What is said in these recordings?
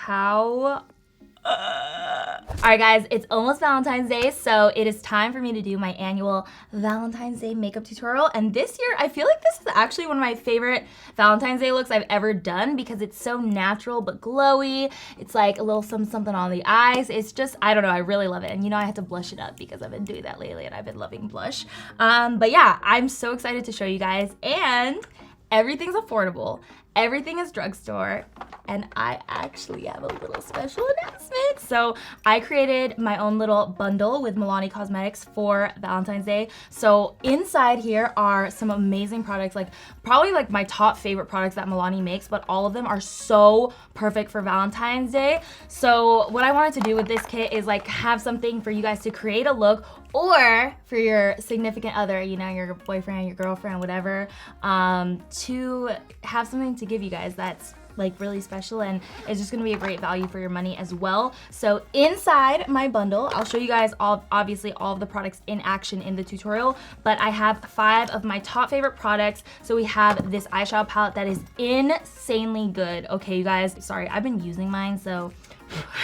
how... Alright guys, it's almost Valentine's Day, so it is time for me to do my annual Valentine's Day makeup tutorial. And this year, I feel like this is actually one of my favorite Valentine's Day looks I've ever done because it's so natural but glowy. It's like a little something on the eyes. It's just, I don't know, I really love it. And you know I had to blush it up because I've been doing that lately and I've been loving blush. But yeah, I'm so excited to show you guys, and everything's affordable. Everything is drugstore, and I actually have a little special announcement. So I created my own little bundle with Milani Cosmetics for Valentine's Day. So inside here are some amazing products, like probably like my top favorite products that Milani makes, but all of them are so perfect for Valentine's Day. So what I wanted to do with this kit is like have something for you guys to create a look, or for your significant other, you know, your boyfriend, your girlfriend, whatever, to have something to give you guys that's like really special, and it's just gonna be a great value for your money as well. So inside my bundle, I'll show you guys obviously all of the products in action in the tutorial, but I have 5 of my top favorite products. So we have this eyeshadow palette that is insanely good. Okay, you guys, sorry, I've been using mine, so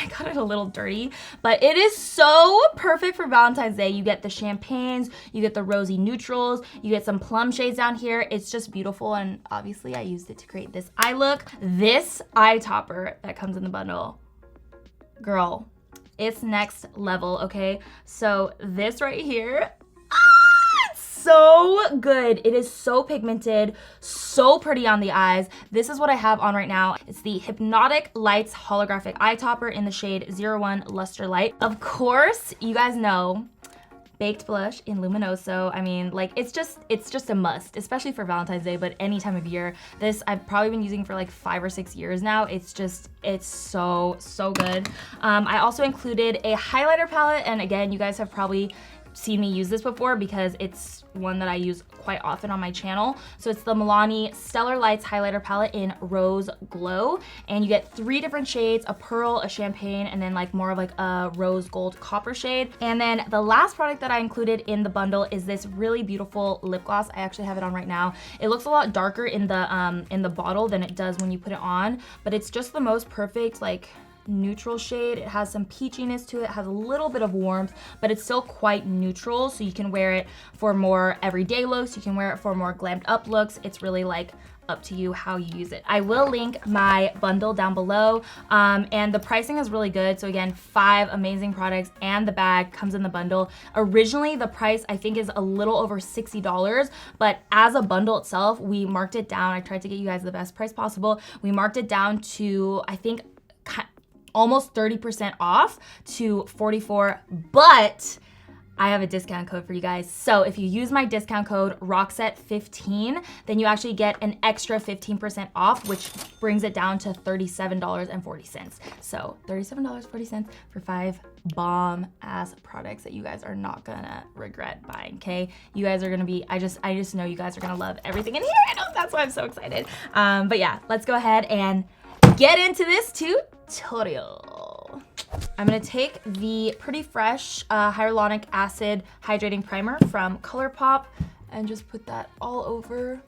I got it a little dirty, but it is so perfect for Valentine's Day. You get the champagnes, you get the rosy neutrals, you get some plum shades down here. It's just beautiful, and obviously I used it to create this eye look. This eye topper that comes in the bundle, girl, it's next level, okay? So this right here, so good. It is so pigmented, so pretty on the eyes. This is what I have on right now. It's the Hypnotic Lights Holographic Eye Topper in the shade 01 Luster Light. Of course, you guys know baked blush in Luminoso. I mean, like, it's just a must, especially for Valentine's Day, but any time of year. This I've probably been using for like 5 or 6 years now. It's so good. I also included a highlighter palette, and again, you guys have probably seen me use this before because it's one that I use quite often on my channel. So it's the Milani Stellar Lights highlighter palette in Rose Glow, and you get 3 different shades: a pearl, a champagne, and then like more of like a rose gold copper shade. And then the last product that I included in the bundle is this really beautiful lip gloss. I actually have it on right now. It looks a lot darker in the bottle than it does when you put it on, but it's just the most perfect like neutral shade. It has some peachiness to it, has a little bit of warmth, but it's still quite neutral, so you can wear it for more everyday looks, you can wear it for more glammed up looks. It's really like up to you how you use it. I will link my bundle down below, and the pricing is really good. So again, 5 amazing products, and the bag comes in the bundle. Originally the price I think is a little over $60, but as a bundle itself we marked it down. I tried to get you guys the best price possible. We marked it down to, I think, almost 30% off to $44, but I have a discount code for you guys. So if you use my discount code Roxette15, then you actually get an extra 15% off, which brings it down to $37.40. So $37.40 for 5 bomb ass products that you guys are not gonna regret buying, okay? You guys are gonna be, I just know you guys are gonna love everything in here. I know, that's why I'm so excited. But yeah, let's go ahead and get into this tutorial. I'm gonna take the Pretty Fresh Hyaluronic Acid Hydrating Primer from Colourpop and just put that all over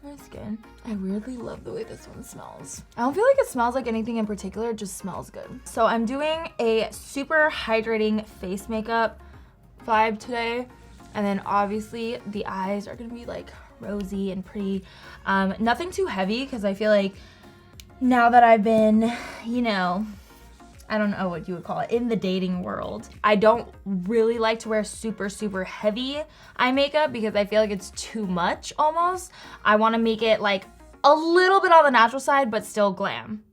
my skin. I weirdly love the way this one smells. I don't feel like it smells like anything in particular, it just smells good. So I'm doing a super hydrating face makeup vibe today, and then obviously the eyes are gonna be like rosy and pretty. Nothing too heavy, because I feel like now that I've been, you know, I don't know what you would call it, in the dating world, I don't really like to wear super heavy eye makeup because I feel like it's too much almost. I want to make it like a little bit on the natural side, but still glam.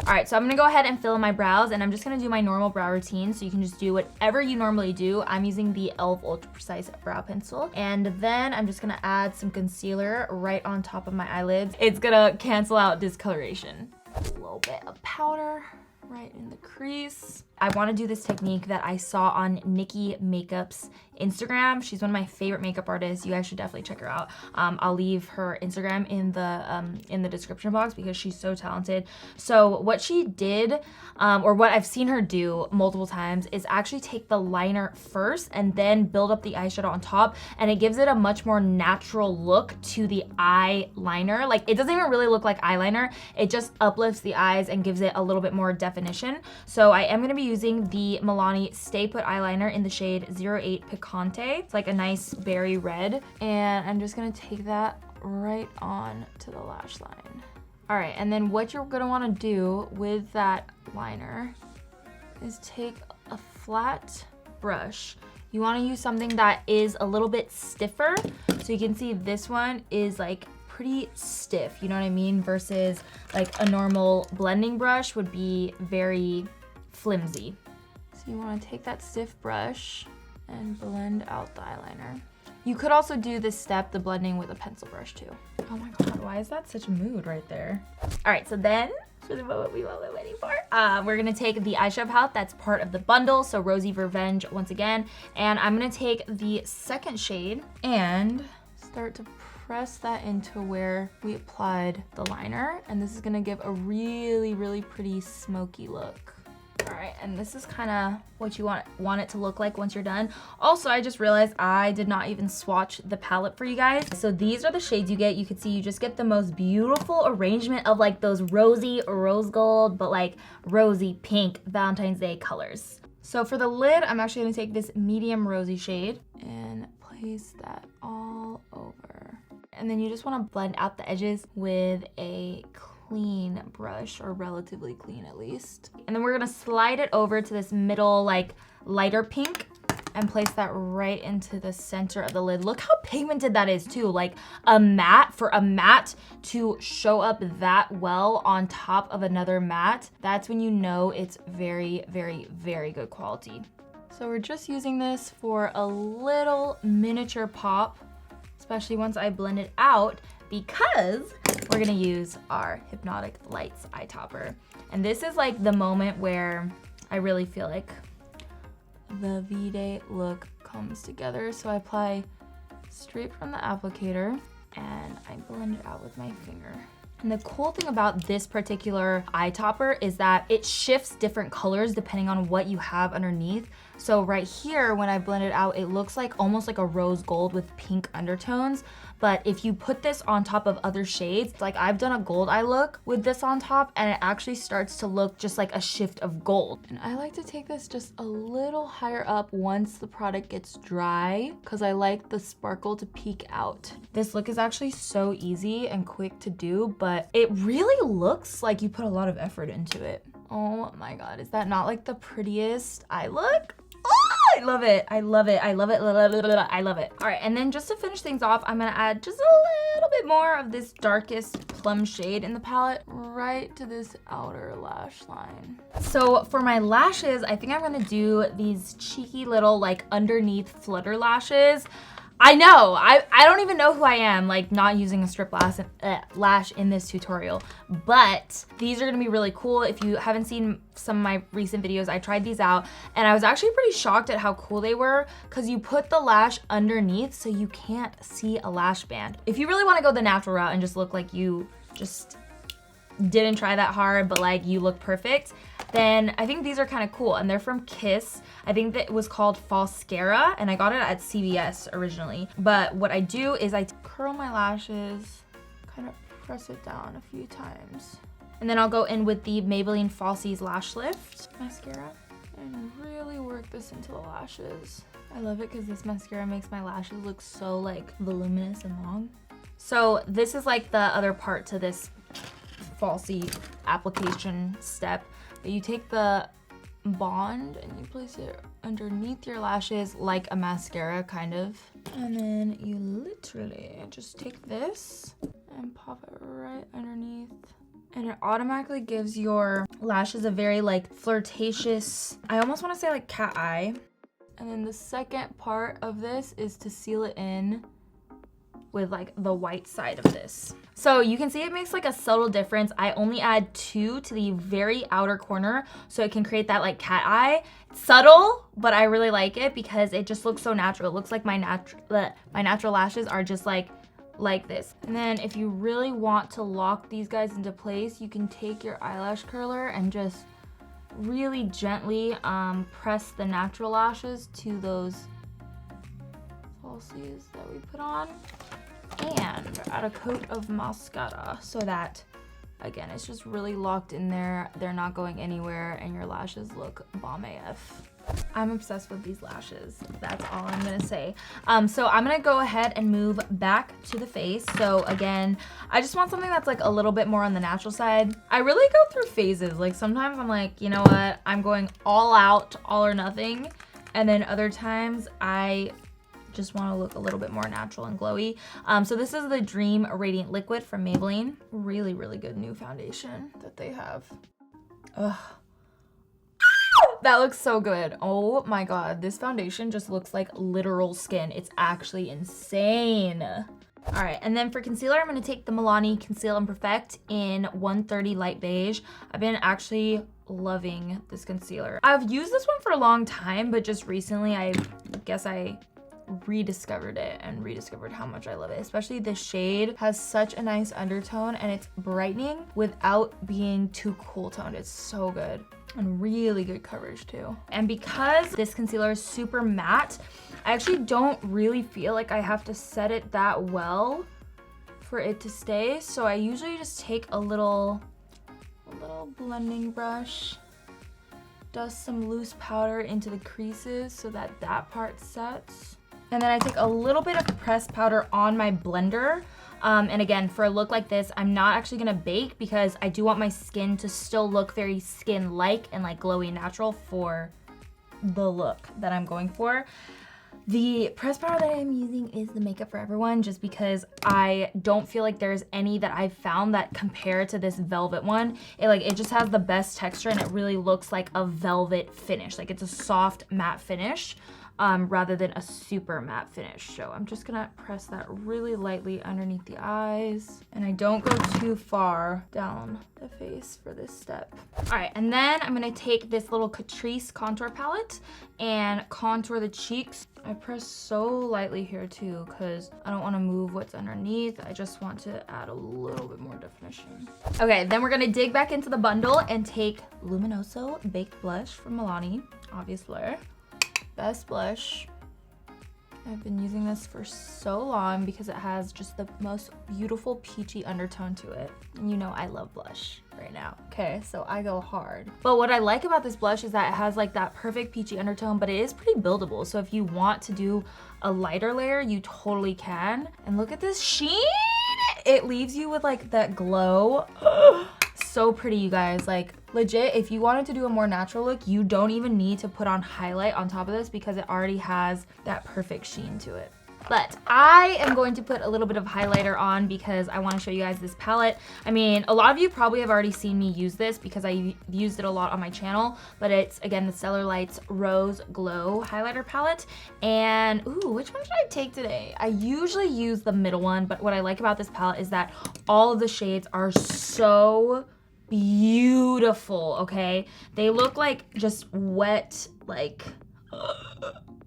All right, so I'm gonna go ahead and fill in my brows, and I'm just gonna do my normal brow routine, so you can just do whatever you normally do. I'm using the e.l.f. Ultra Precise Brow Pencil, and then I'm just gonna add some concealer right on top of my eyelids. It's gonna cancel out discoloration. A little bit of powder right in the crease. I want to do this technique that I saw on Nikki Makeup's Instagram. She's one of my favorite makeup artists. You guys should definitely check her out. I'll leave her Instagram in the description box because she's so talented. So what she did, or what I've seen her do multiple times, is actually take the liner first and then build up the eyeshadow on top, and it gives it a much more natural look to the eyeliner. Like, it doesn't even really look like eyeliner. It just uplifts the eyes and gives it a little bit more definition. So I am gonna be using the Milani Stay Put eyeliner in the shade 08 Picante. It's like a nice berry red, and I'm just gonna take that right on to the lash line. All right, and then what you're gonna wanna do with that liner is take a flat brush. You wanna use something that is a little bit stiffer. So you can see this one is like pretty stiff, you know what I mean? Versus like a normal blending brush would be very flimsy. So you wanna take that stiff brush and blend out the eyeliner. You could also do this step, the blending, with a pencil brush too. Oh my God, why is that such a mood right there? All right, so then, for the moment we've all been waiting for, we're gonna take the eyeshadow palette that's part of the bundle, so Rosy Revenge once again, and I'm gonna take the second shade and start to press that into where we applied the liner, and this is gonna give a really, really pretty smoky look. All right, and this is kind of what you want it to look like once you're done. Also, I just realized I did not even swatch the palette for you guys. So these are the shades you get. You can see you just get the most beautiful arrangement of like those rosy rose gold, but like rosy pink Valentine's Day colors. So for the lid, I'm actually gonna take this medium rosy shade and place that all over. And then you just wanna blend out the edges with a clean brush, or relatively clean at least. And then we're gonna slide it over to this middle, like lighter pink, and place that right into the center of the lid. Look how pigmented that is too. Like a matte, for a matte to show up that well on top of another matte, that's when you know it's very, very, very good quality. So we're just using this for a little miniature pop, especially once I blend it out, because we're gonna use our Hypnotic Lights eye topper. And this is like the moment where I really feel like the V-Day look comes together. So I apply straight from the applicator and I blend it out with my finger. And the cool thing about this particular eye topper is that it shifts different colors depending on what you have underneath. So right here, when I blend it out, it looks like almost like a rose gold with pink undertones. But if you put this on top of other shades, like I've done a gold eye look with this on top, and it actually starts to look just like a shift of gold. And I like to take this just a little higher up once the product gets dry, because I like the sparkle to peek out. This look is actually so easy and quick to do, but it really looks like you put a lot of effort into it. Oh my God, is that not like the prettiest eye look? Oh, I love it. I love it. I love it. I love it. All right, and then just to finish things off, I'm gonna add just a little bit more of this darkest plum shade in the palette right to this outer lash line. So for my lashes, I think I'm gonna do these cheeky little like underneath flutter lashes. I know, I don't even know who I am, like not using a strip lash in this tutorial, but these are gonna be really cool. If you haven't seen some of my recent videos, I tried these out and I was actually pretty shocked at how cool they were, because you put the lash underneath so you can't see a lash band. If you really wanna go the natural route and just look like you just didn't try that hard, but like you look perfect, then I think these are kind of cool. And they're from Kiss. I think that it was called Falscara, and I got it at CVS originally. But what I do is I curl my lashes, kind of press it down a few times. And then I'll go in with the Maybelline Falsies Lash Lift mascara and really work this into the lashes. I love it because this mascara makes my lashes look so like voluminous and long. So this is like the other part to this falsie application step. You take the bond and you place it underneath your lashes like a mascara kind of, and then you literally just take this and pop it right underneath, and it automatically gives your lashes a very like flirtatious, I almost want to say like cat eye. And then the second part of this is to seal it in with like the white side of this. So you can see it makes like a subtle difference. I only add 2 to the very outer corner so it can create that like cat eye. It's subtle, but I really like it because it just looks so natural. It looks like my natural lashes are just like this. And then if you really want to lock these guys into place, you can take your eyelash curler and just really gently press the natural lashes to those falsies that we put on, and add a coat of mascara so that, again, it's just really locked in there. They're not going anywhere and your lashes look bomb AF. I'm obsessed with these lashes. That's all I'm gonna say. So I'm gonna go ahead and move back to the face. So again, I just want something that's like a little bit more on the natural side. I really go through phases. Like sometimes I'm like, you know what? I'm going all out, all or nothing. And then other times I just want to look a little bit more natural and glowy. So this is the Dream Radiant Liquid from Maybelline. Really, really good new foundation that they have. Ugh. That looks so good. Oh my God, this foundation just looks like literal skin. It's actually insane. All right, and then for concealer, I'm gonna take the Milani Conceal and Perfect in 130 Light Beige. I've been actually loving this concealer. I've used this one for a long time, but just recently I guess I rediscovered it and rediscovered how much I love it. Especially the shade has such a nice undertone and it's brightening without being too cool toned. It's so good and really good coverage too. And because this concealer is super matte, I actually don't really feel like I have to set it that well for it to stay. So I usually just take a little blending brush, dust some loose powder into the creases so that that part sets. And then I take a little bit of pressed powder on my blender. And again, for a look like this, I'm not actually gonna bake because I do want my skin to still look very skin-like and like glowy and natural for the look that I'm going for. The pressed powder that I'm using is the Makeup Forever one, just because I don't feel like there's any that I've found that compare to this velvet one. It just has the best texture and it really looks like a velvet finish. Like it's a soft matte finish. Rather than a super matte finish. So I'm just gonna press that really lightly underneath the eyes. And I don't go too far down the face for this step. All right, and then I'm gonna take this little Catrice contour palette and contour the cheeks. I press so lightly here too because I don't want to move what's underneath. I just want to add a little bit more definition. Okay, then we're gonna dig back into the bundle and take Luminoso Baked Blush from Milani, obviously. Best blush. I've been using this for so long because it has just the most beautiful peachy undertone to it. And you know I love blush right now. Okay, so I go hard. But what I like about this blush is that it has like that perfect peachy undertone, but it is pretty buildable. So if you want to do a lighter layer, you totally can. And look at this sheen. It leaves you with like that glow. So pretty, you guys. Like legit, if you wanted to do a more natural look, you don't even need to put on highlight on top of this because it already has that perfect sheen to it. But I am going to put a little bit of highlighter on because I want to show you guys this palette. I mean, a lot of you probably have already seen me use this because I used it a lot on my channel, but it's, again, the Stellar Lights Rose Glow highlighter palette. And, ooh, which one should I take today? I usually use the middle one, but what I like about this palette is that all of the shades are so beautiful, okay? They look like just wet, like,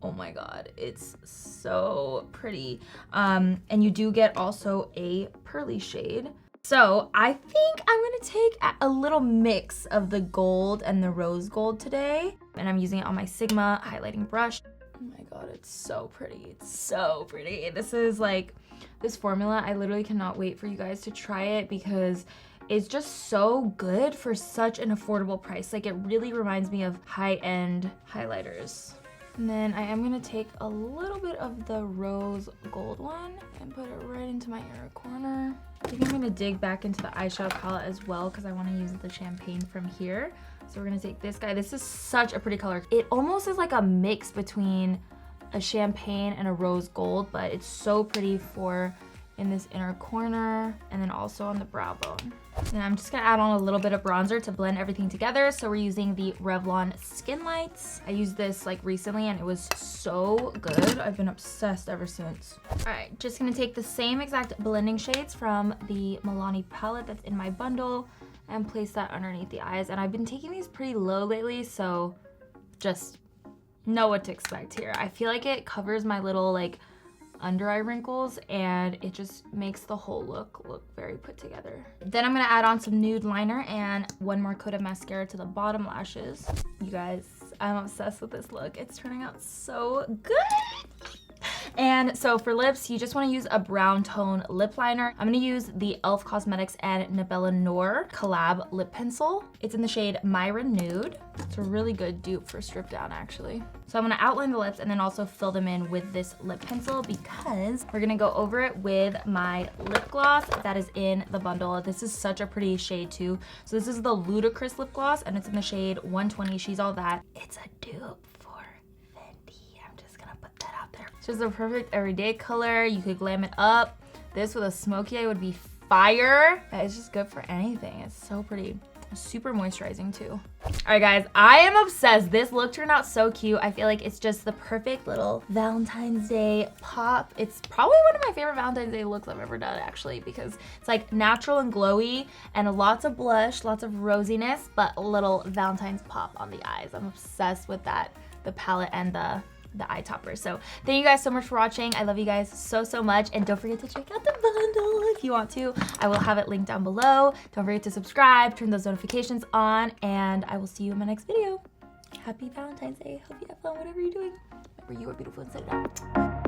oh my God, it's so pretty. And you do get also a pearly shade. So I think I'm gonna take a little mix of the gold and the rose gold today. And I'm using it on my Sigma highlighting brush. Oh my God, it's so pretty. It's so pretty. This is like, this formula, I literally cannot wait for you guys to try it because it's just so good for such an affordable price. Like, it really reminds me of high-end highlighters. And then I am gonna take a little bit of the rose gold one and put it right into my inner corner. I think I'm gonna dig back into the eyeshadow palette as well because I wanna use the champagne from here. So we're gonna take this guy. This is such a pretty color. It almost is like a mix between a champagne and a rose gold, but it's so pretty for in this inner corner and then also on the brow bone. And I'm just gonna add on a little bit of bronzer to blend everything together. So we're using the Revlon Skin Lights. I used this like recently and it was so good. I've been obsessed ever since. All right, just gonna take the same exact blending shades from the Milani palette that's in my bundle and place that underneath the eyes. And I've been taking these pretty low lately, so just know what to expect here. I feel like it covers my little like under eye wrinkles and it just makes the whole look very put together. Then I'm gonna add on some nude liner and one more coat of mascara to the bottom lashes. You guys, I'm obsessed with this look. It's turning out so good. And so for lips, you just want to use a brown tone lip liner. I'm going to use the e.l.f. Cosmetics and Nabella Noor collab lip pencil. It's in the shade Myra Nude. It's a really good dupe for strip down actually. So I'm going to outline the lips and then also fill them in with this lip pencil because we're going to go over it with my lip gloss that is in the bundle. This is such a pretty shade too. So this is the Ludicrous lip gloss and it's in the shade 120. She's All That. It's a dupe. It's just a perfect everyday color. You could glam it up. This with a smoky eye would be fire. It's just good for anything. It's so pretty. Super moisturizing too. All right guys, I am obsessed. This look turned out so cute. I feel like it's just the perfect little Valentine's Day pop. It's probably one of my favorite Valentine's Day looks I've ever done actually because it's like natural and glowy and lots of blush, lots of rosiness, but a little Valentine's pop on the eyes. I'm obsessed with that, the palette and the eye topper. So thank you guys so much for watching. I love you guys so much, and don't forget to check out the bundle if you want to. I will have it linked down below. Don't forget to subscribe, turn those notifications on, and I will see you in my next video. Happy Valentine's Day. Hope you have fun whatever you're doing. Remember, you are beautiful inside and out.